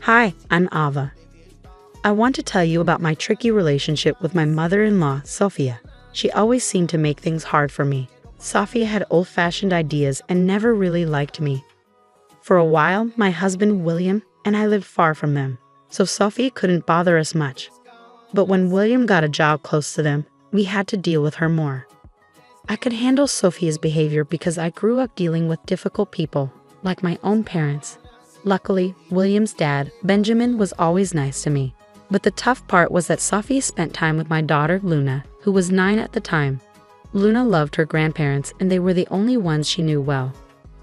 Hi, I'm Ava. I want to tell you about my tricky relationship with my mother-in-law, Sophia. She always seemed to make things hard for me. Sophia had old-fashioned ideas and never really liked me. For a while, my husband William and I lived far from them, so Sophia couldn't bother us much. But when William got a job close to them, we had to deal with her more. I could handle Sophia's behavior because I grew up dealing with difficult people, like my own parents. Luckily, William's dad, Benjamin, was always nice to me. But the tough part was that Sophia spent time with my daughter, Luna, who was 9 at the time. Luna loved her grandparents, and they were the only ones she knew well.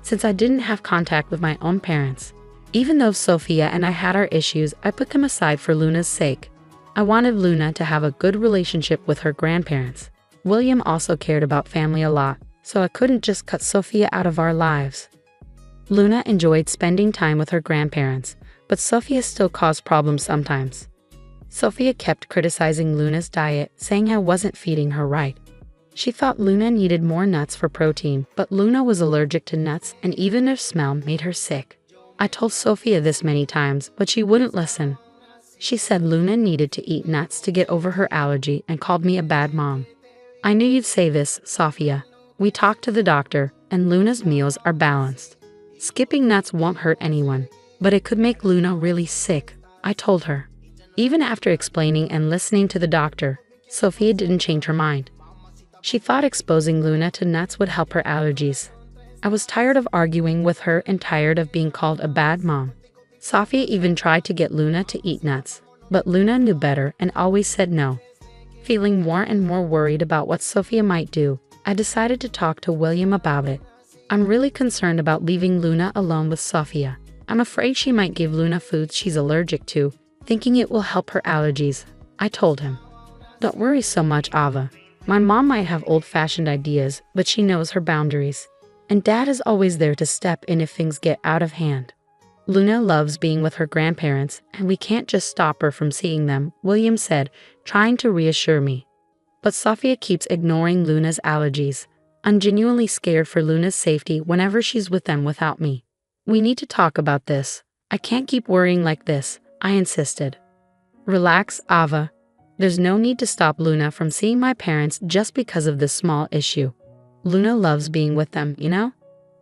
Since I didn't have contact with my own parents, even though Sophia and I had our issues, I put them aside for Luna's sake. I wanted Luna to have a good relationship with her grandparents. William also cared about family a lot, so I couldn't just cut Sophia out of our lives. Luna enjoyed spending time with her grandparents, but Sophia still caused problems sometimes. Sophia kept criticizing Luna's diet, saying I wasn't feeding her right. She thought Luna needed more nuts for protein, but Luna was allergic to nuts, and even their smell made her sick. I told Sophia this many times, but she wouldn't listen. She said Luna needed to eat nuts to get over her allergy and called me a bad mom. I knew you'd say this, Sophia. We talked to the doctor, and Luna's meals are balanced. Skipping nuts won't hurt anyone, but it could make Luna really sick, I told her. Even after explaining and listening to the doctor, Sophia didn't change her mind. She thought exposing Luna to nuts would help her allergies. I was tired of arguing with her and tired of being called a bad mom. Sophia even tried to get Luna to eat nuts, but Luna knew better and always said no. Feeling more and more worried about what Sophia might do, I decided to talk to William about it. I'm really concerned about leaving Luna alone with Sophia. I'm afraid she might give Luna foods she's allergic to, thinking it will help her allergies, I told him. Don't worry so much, Ava. My mom might have old-fashioned ideas, but she knows her boundaries. And Dad is always there to step in if things get out of hand. Luna loves being with her grandparents, and we can't just stop her from seeing them, William said, trying to reassure me. But Sophia keeps ignoring Luna's allergies. I'm genuinely scared for Luna's safety whenever she's with them without me. We need to talk about this. I can't keep worrying like this, I insisted. Relax, Ava. There's no need to stop Luna from seeing my parents just because of this small issue. Luna loves being with them, you know?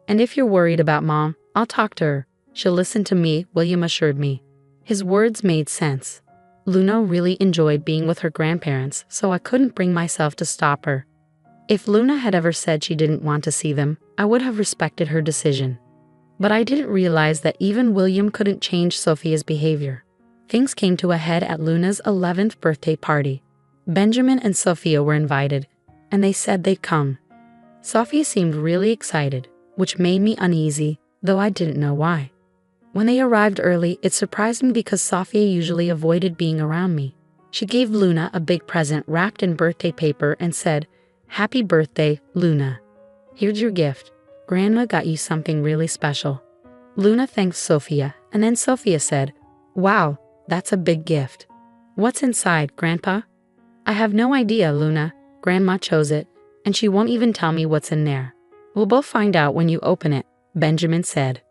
And if you're worried about Mom, I'll talk to her. She'll listen to me, William assured me. His words made sense. Luna really enjoyed being with her grandparents, so I couldn't bring myself to stop her. If Luna had ever said she didn't want to see them, I would have respected her decision. But I didn't realize that even William couldn't change Sophia's behavior. Things came to a head at Luna's 11th birthday party. Benjamin and Sophia were invited, and they said they'd come. Sophia seemed really excited, which made me uneasy, though I didn't know why. When they arrived early, it surprised me because Sophia usually avoided being around me. She gave Luna a big present wrapped in birthday paper and said, "Happy birthday, Luna. Here's your gift. Grandma got you something really special." Luna thanked Sophia, and then Sophia said, "Wow, that's a big gift. What's inside, Grandpa?" "I have no idea, Luna. Grandma chose it, and she won't even tell me what's in there. We'll both find out when you open it," Benjamin said.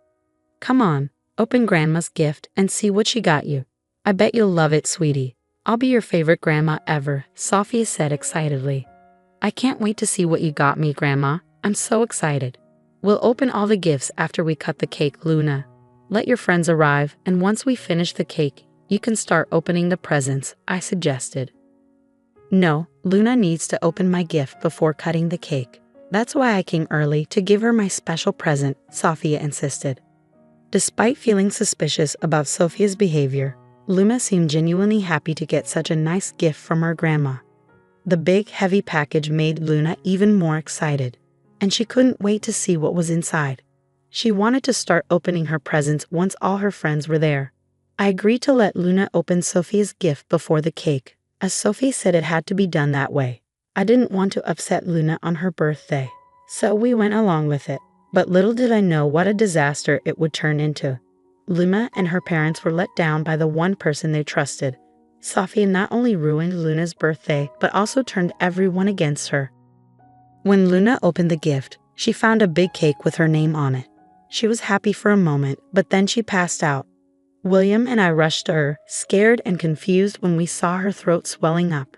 "Come on, open Grandma's gift and see what she got you. I bet you'll love it, sweetie. I'll be your favorite grandma ever," Sophia said excitedly. "I can't wait to see what you got me, Grandma. I'm so excited. We'll open all the gifts after we cut the cake, Luna. Let your friends arrive, and once we finish the cake, you can start opening the presents," I suggested. "No, Luna needs to open my gift before cutting the cake. That's why I came early to give her my special present," Sophia insisted. Despite feeling suspicious about Sophia's behavior, Luna seemed genuinely happy to get such a nice gift from her grandma. The big, heavy package made Luna even more excited, and she couldn't wait to see what was inside. She wanted to start opening her presents once all her friends were there. I agreed to let Luna open Sophia's gift before the cake, as Sophie said it had to be done that way. I didn't want to upset Luna on her birthday, so we went along with it. But little did I know what a disaster it would turn into. Luna and her parents were let down by the one person they trusted. Sophia not only ruined Luna's birthday, but also turned everyone against her. When Luna opened the gift, she found a big cake with her name on it. She was happy for a moment, but then she passed out. William and I rushed to her, scared and confused when we saw her throat swelling up.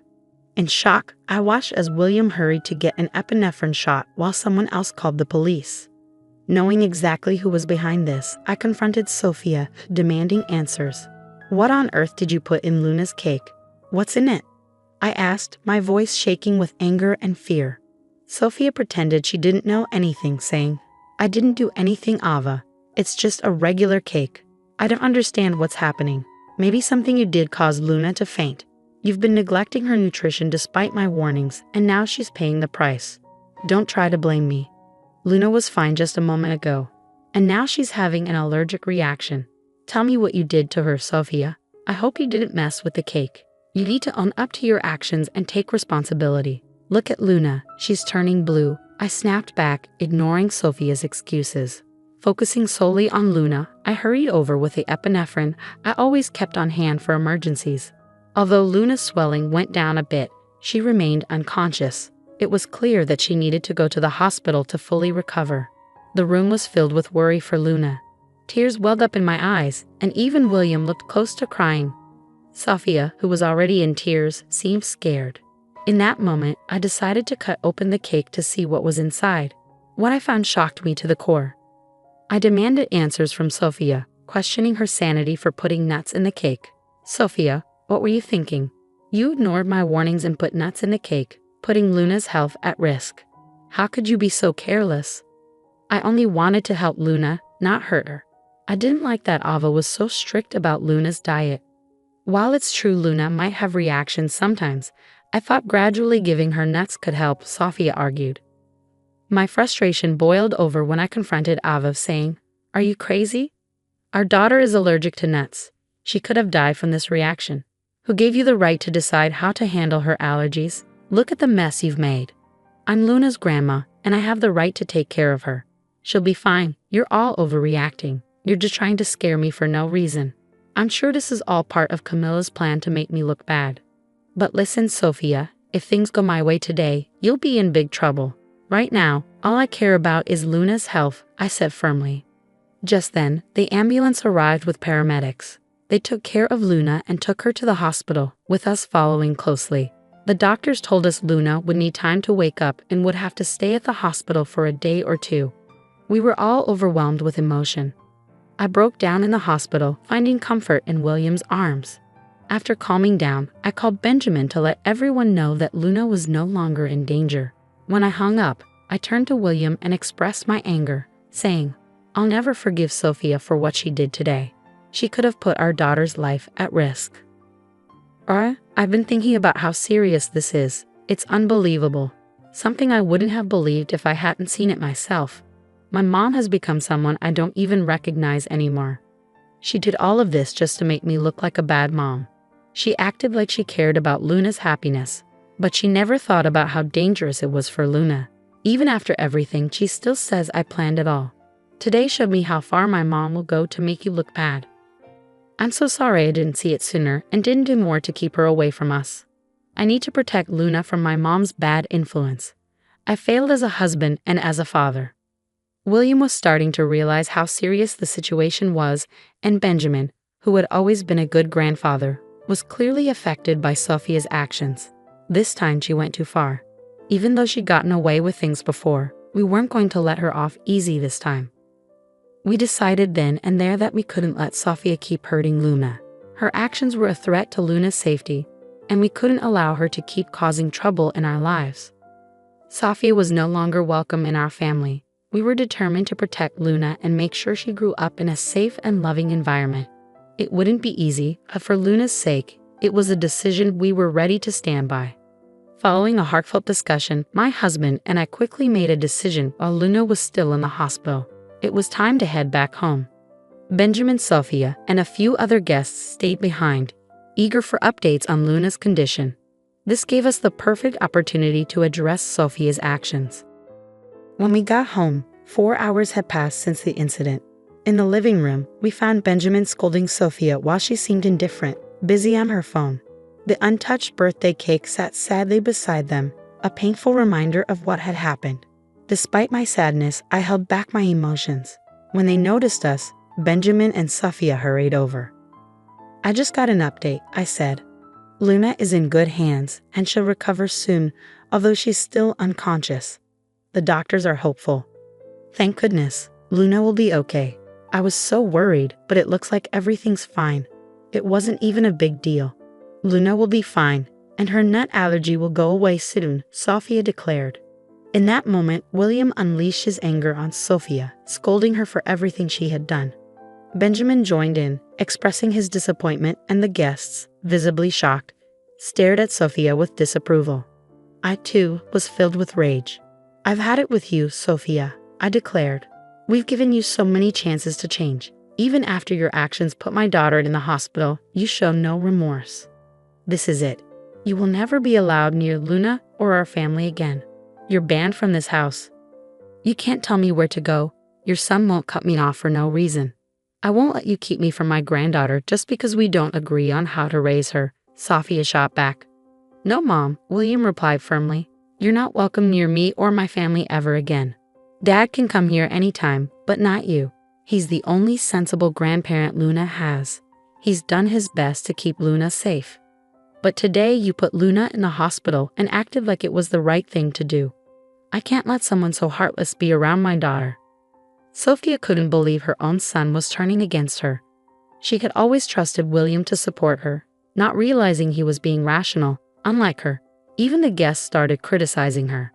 In shock, I watched as William hurried to get an epinephrine shot while someone else called the police. Knowing exactly who was behind this, I confronted Sophia, demanding answers. "What on earth did you put in Luna's cake? What's in it?" I asked, my voice shaking with anger and fear. Sophia pretended she didn't know anything, saying, "I didn't do anything, Ava. It's just a regular cake. I don't understand what's happening. Maybe something you did caused Luna to faint. You've been neglecting her nutrition despite my warnings, and now she's paying the price. Don't try to blame me. Luna was fine just a moment ago, and now she's having an allergic reaction. Tell me what you did to her, Sophia. I hope you didn't mess with the cake. You need to own up to your actions and take responsibility. Look at Luna, she's turning blue." I snapped back, ignoring Sophia's excuses. Focusing solely on Luna, I hurried over with the epinephrine I always kept on hand for emergencies. Although Luna's swelling went down a bit, she remained unconscious. It was clear that she needed to go to the hospital to fully recover. The room was filled with worry for Luna. Tears welled up in my eyes, and even William looked close to crying. Sophia, who was already in tears, seemed scared. In that moment, I decided to cut open the cake to see what was inside. What I found shocked me to the core. I demanded answers from Sophia, questioning her sanity for putting nuts in the cake. "Sophia, what were you thinking? You ignored my warnings and put nuts in the cake, putting Luna's health at risk. How could you be so careless?" "I only wanted to help Luna, not hurt her. I didn't like that Ava was so strict about Luna's diet. While it's true Luna might have reactions sometimes, I thought gradually giving her nuts could help," Sophia argued. My frustration boiled over when I confronted Ava, saying, "Are you crazy? Our daughter is allergic to nuts. She could have died from this reaction. Who gave you the right to decide how to handle her allergies? Look at the mess you've made. I'm Luna's grandma, and I have the right to take care of her. She'll be fine. You're all overreacting. You're just trying to scare me for no reason. I'm sure this is all part of Camilla's plan to make me look bad. But listen, Sophia, if things go my way today, you'll be in big trouble. Right now, all I care about is Luna's health," I said firmly. Just then, the ambulance arrived with paramedics. They took care of Luna and took her to the hospital, with us following closely. The doctors told us Luna would need time to wake up and would have to stay at the hospital for a day or two. We were all overwhelmed with emotion. I broke down in the hospital, finding comfort in William's arms. After calming down, I called Benjamin to let everyone know that Luna was no longer in danger. When I hung up, I turned to William and expressed my anger, saying, "I'll never forgive Sophia for what she did today. She could have put our daughter's life at risk." I've been thinking about how serious this is. It's unbelievable. Something I wouldn't have believed if I hadn't seen it myself. My mom has become someone I don't even recognize anymore. She did all of this just to make me look like a bad mom. She acted like she cared about Luna's happiness, but she never thought about how dangerous it was for Luna. Even after everything, she still says I planned it all. Today showed me how far my mom will go to make you look bad. I'm so sorry I didn't see it sooner and didn't do more to keep her away from us. I need to protect Luna from my mom's bad influence. I failed as a husband and as a father. William was starting to realize how serious the situation was, and Benjamin, who had always been a good grandfather, was clearly affected by Sophia's actions. This time she went too far. Even though she'd gotten away with things before, we weren't going to let her off easy this time. We decided then and there that we couldn't let Sophia keep hurting Luna. Her actions were a threat to Luna's safety, and we couldn't allow her to keep causing trouble in our lives. Sophia was no longer welcome in our family. We were determined to protect Luna and make sure she grew up in a safe and loving environment. It wouldn't be easy, but for Luna's sake, it was a decision we were ready to stand by. Following a heartfelt discussion, my husband and I quickly made a decision while Luna was still in the hospital. It was time to head back home. Benjamin, Sophia, and a few other guests stayed behind, eager for updates on Luna's condition. This gave us the perfect opportunity to address Sophia's actions. When we got home, 4 hours had passed since the incident. In the living room, we found Benjamin scolding Sophia while she seemed indifferent, busy on her phone. The untouched birthday cake sat sadly beside them, a painful reminder of what had happened. Despite my sadness, I held back my emotions. When they noticed us, Benjamin and Sophia hurried over. I just got an update, I said. Luna is in good hands and she'll recover soon, although she's still unconscious. The doctors are hopeful. Thank goodness, Luna will be okay. I was so worried, but it looks like everything's fine. It wasn't even a big deal. Luna will be fine, and her nut allergy will go away soon, Sophia declared. In that moment, William unleashed his anger on Sophia, scolding her for everything she had done. Benjamin joined in, expressing his disappointment, and the guests, visibly shocked, stared at Sophia with disapproval. I, too, was filled with rage. I've had it with you, Sophia, I declared. We've given you so many chances to change. Even after your actions put my daughter in the hospital, you show no remorse. This is it. You will never be allowed near Luna or our family again. You're banned from this house. You can't tell me where to go. Your son won't cut me off for no reason. I won't let you keep me from my granddaughter just because we don't agree on how to raise her, Sophia shot back. No, Mom, William replied firmly. You're not welcome near me or my family ever again. Dad can come here anytime, but not you. He's the only sensible grandparent Luna has. He's done his best to keep Luna safe. But today you put Luna in the hospital and acted like it was the right thing to do. I can't let someone so heartless be around my daughter. Sophia couldn't believe her own son was turning against her. She had always trusted William to support her, not realizing he was being rational, unlike her. Even the guests started criticizing her.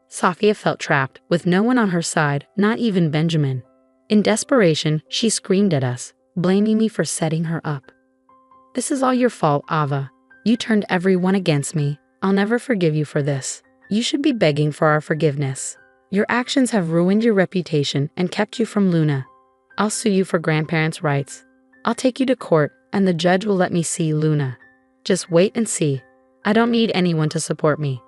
Sophia felt trapped, with no one on her side, not even Benjamin. In desperation, she screamed at us, blaming me for setting her up. This is all your fault, Ava. You turned everyone against me. I'll never forgive you for this. You should be begging for our forgiveness. Your actions have ruined your reputation and kept you from Luna. I'll sue you for grandparents' rights. I'll take you to court, and the judge will let me see Luna. Just wait and see. I don't need anyone to support me.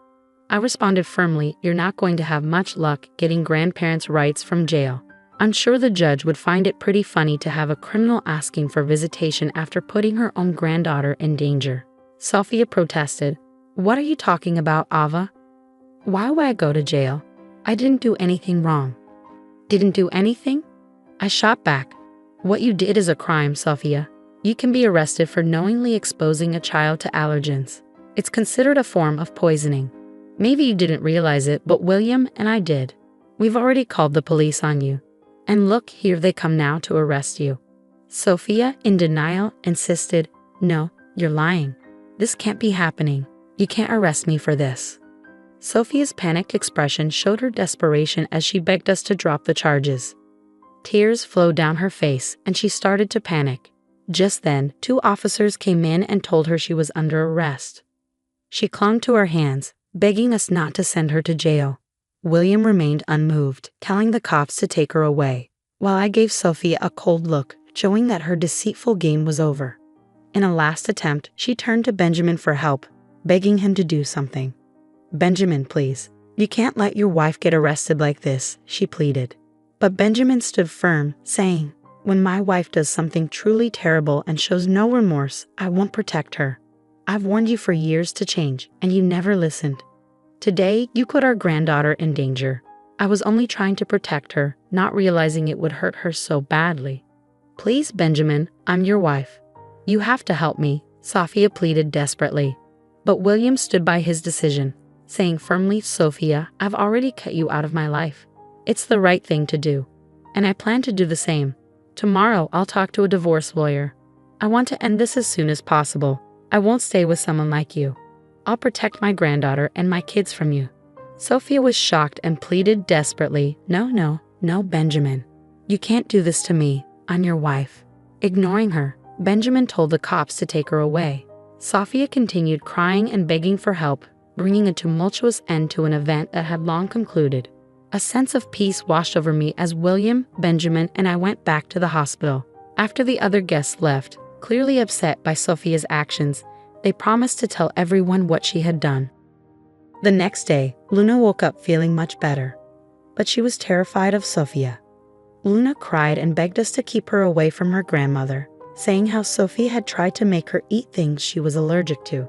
I responded firmly, you're not going to have much luck getting grandparents' rights from jail. I'm sure the judge would find it pretty funny to have a criminal asking for visitation after putting her own granddaughter in danger. Sophia protested. What are you talking about, Ava? Why would I go to jail? I didn't do anything wrong. Didn't do anything? I shot back. What you did is a crime, Sophia. You can be arrested for knowingly exposing a child to allergens. It's considered a form of poisoning. Maybe you didn't realize it, but William and I did. We've already called the police on you. And look, here they come now to arrest you. Sophia, in denial, insisted, no, you're lying. This can't be happening. You can't arrest me for this. Sophia's panicked expression showed her desperation as she begged us to drop the charges. Tears flowed down her face and she started to panic. Just then, 2 officers came in and told her she was under arrest. She clung to our hands, begging us not to send her to jail. William remained unmoved, telling the cops to take her away, while I gave Sophia a cold look, showing that her deceitful game was over. In a last attempt, she turned to Benjamin for help, begging him to do something. Benjamin, please. You can't let your wife get arrested like this, she pleaded. But Benjamin stood firm, saying, when my wife does something truly terrible and shows no remorse, I won't protect her. I've warned you for years to change, and you never listened. Today, you put our granddaughter in danger. I was only trying to protect her, not realizing it would hurt her so badly. Please, Benjamin, I'm your wife. You have to help me, Sophia pleaded desperately. But William stood by his decision, saying firmly, Sophia, I've already cut you out of my life. It's the right thing to do. And I plan to do the same. Tomorrow, I'll talk to a divorce lawyer. I want to end this as soon as possible. I won't stay with someone like you. I'll protect my granddaughter and my kids from you. Sophia was shocked and pleaded desperately, no, Benjamin. You can't do this to me. I'm your wife. Ignoring her, Benjamin told the cops to take her away. Sophia continued crying and begging for help, bringing a tumultuous end to an event that had long concluded. A sense of peace washed over me as William, Benjamin, and I went back to the hospital. After the other guests left, clearly upset by Sophia's actions, they promised to tell everyone what she had done. The next day, Luna woke up feeling much better, but she was terrified of Sophia. Luna cried and begged us to keep her away from her grandmother, saying how Sophia had tried to make her eat things she was allergic to.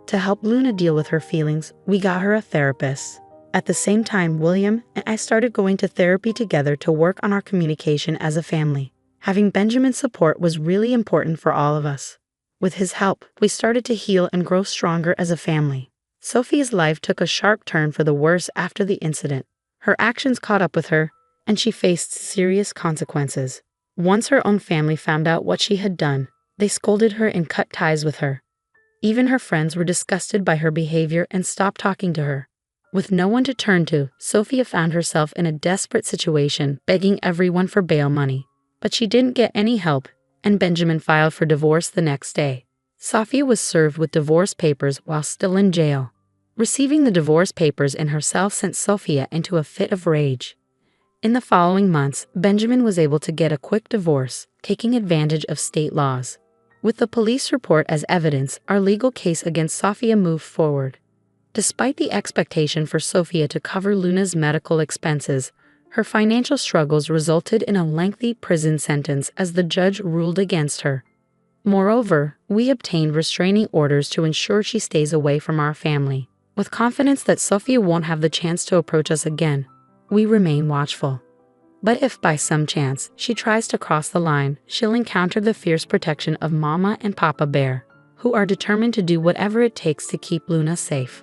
To help Luna deal with her feelings, we got her a therapist. At the same time, William and I started going to therapy together to work on our communication as a family. Having Benjamin's support was really important for all of us. With his help, we started to heal and grow stronger as a family. Sophia's life took a sharp turn for the worse after the incident. Her actions caught up with her, and she faced serious consequences. Once her own family found out what she had done, they scolded her and cut ties with her. Even her friends were disgusted by her behavior and stopped talking to her. With no one to turn to, Sophia found herself in a desperate situation, begging everyone for bail money. But she didn't get any help, and Benjamin filed for divorce the next day. Sophia was served with divorce papers while still in jail. Receiving the divorce papers in her cell sent Sophia into a fit of rage. In the following months, Benjamin was able to get a quick divorce, taking advantage of state laws. With the police report as evidence, our legal case against Sophia moved forward. Despite the expectation for Sophia to cover Luna's medical expenses, her financial struggles resulted in a lengthy prison sentence as the judge ruled against her. Moreover, we obtained restraining orders to ensure she stays away from our family. With confidence that Sophia won't have the chance to approach us again, we remain watchful. But if by some chance she tries to cross the line, she'll encounter the fierce protection of Mama and Papa Bear, who are determined to do whatever it takes to keep Luna safe.